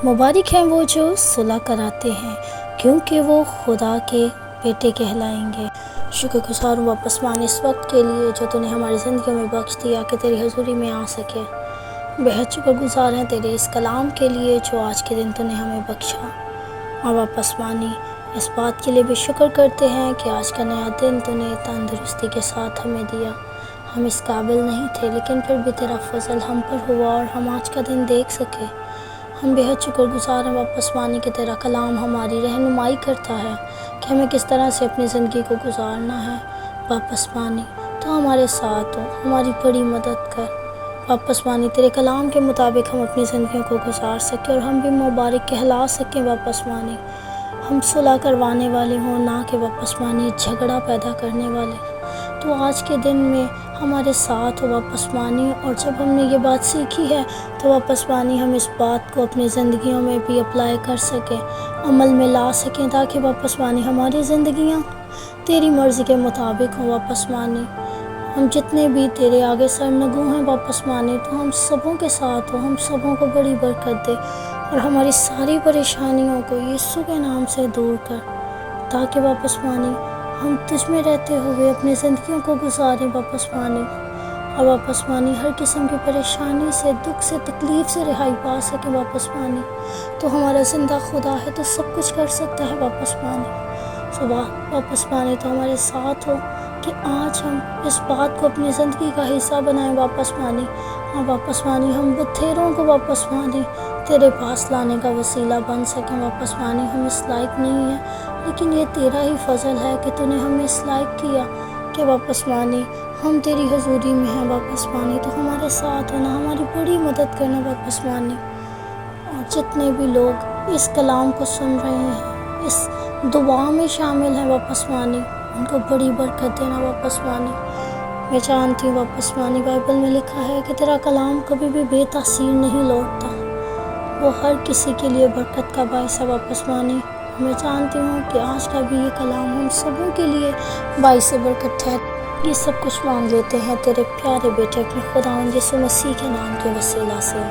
مبارک ہیں وہ جو صلح کراتے ہیں، کیونکہ وہ خدا کے بیٹے کہلائیں گے۔ شکر گزار ہوں واپس مان اس وقت کے لیے جو تو نے ہماری زندگیوں میں بخش دیا کہ تیری حضوری میں آ سکے۔ بہت شکر گزار ہیں تیرے اس کلام کے لیے جو آج کے دن تو نے ہمیں بخشا، اور واپس مانی اس بات کے لیے بھی شکر کرتے ہیں کہ آج کا نیا دن تو نے تندرستی کے ساتھ ہمیں دیا۔ ہم اس قابل نہیں تھے لیکن پھر بھی تیرا فضل ہم پر ہوا اور ہم آج کا دن دیکھ سکے۔ ہم بہت شکر گزار ہیں واپس مانی کہ تیرا کلام ہماری رہنمائی کرتا ہے کہ ہمیں کس طرح سے اپنی زندگی کو گزارنا ہے۔ واپس مانی تو ہمارے ساتھ ہو، ہماری بڑی مدد کر۔ واپس مانی تیرے کلام کے مطابق ہم اپنی زندگیوں کو گزار سکیں اور ہم بھی مبارک کہلا سکیں۔ واپس مانی ہم صلح کروانے والے ہوں، نہ کہ واپس مانی جھگڑا پیدا کرنے والے۔ تو آج کے دن میں ہمارے ساتھ ہو واپس مانی، اور جب ہم نے یہ بات سیکھی ہے تو واپس مانی ہم اس بات کو اپنی زندگیوں میں بھی اپلائی کر سکیں، عمل میں لا سکیں، تاکہ واپس مانی ہماری زندگیاں تیری مرضی کے مطابق ہوں۔ واپس مانی ہم جتنے بھی تیرے آگے سرنگو ہیں واپس مانی، تو ہم سبوں کے ساتھ ہو، ہم سبوں کو بڑی برکت دے اور ہماری ساری پریشانیوں کو یسوع کے نام سے دور کر، تاکہ واپس مانی ہم تجھ میں رہتے ہوئے اپنی زندگیوں کو گزاریں۔ واپس مانی اور واپس مانی ہر قسم کی پریشانی سے، دکھ سے، تکلیف سے رہائی پا سکیں۔ واپس مانی تو ہمارا زندہ خدا ہے تو سب کچھ کر سکتا ہے۔ واپس مانی صبح واپس مانی تو ہمارے ساتھ ہو کہ آج ہم اس بات کو اپنی زندگی کا حصہ بنائیں۔ واپس مانی اور واپس مانی ہم بتھیروں کو واپس مانی تیرے پاس لانے کا وسیلہ بن سکیں۔ واپس مانی ہم اس لائق نہیں ہیں، لیکن یہ تیرا ہی فضل ہے کہ تو نے ہمیں اس لائق کیا کہ واپس مانی ہم تیری حضوری میں ہیں۔ واپس مانی تو ہمارے ساتھ ہونا، ہماری بڑی مدد کرنا۔ واپس مانی اور جتنے بھی لوگ اس کلام کو سن رہے ہیں، اس دعا میں شامل ہیں، واپس مانی ان کو بڑی برکت دینا۔ واپس مانی میں جانتی ہوں واپس مانی بائبل میں لکھا ہے کہ تیرا کلام کبھی بھی بے تاثیر نہیں لوٹتا، وہ ہر کسی کے لیے برکت کا باعث ہے۔ واپس مانی میں جانتی ہوں کہ آج کا بھی یہ کلام ہم سبوں کے لیے باعث برکت ہے۔ یہ سب کچھ مانگ لیتے ہیں تیرے پیارے بیٹے اپنے خداوند یسوع مسیح کے نام کے وسیلہ سے۔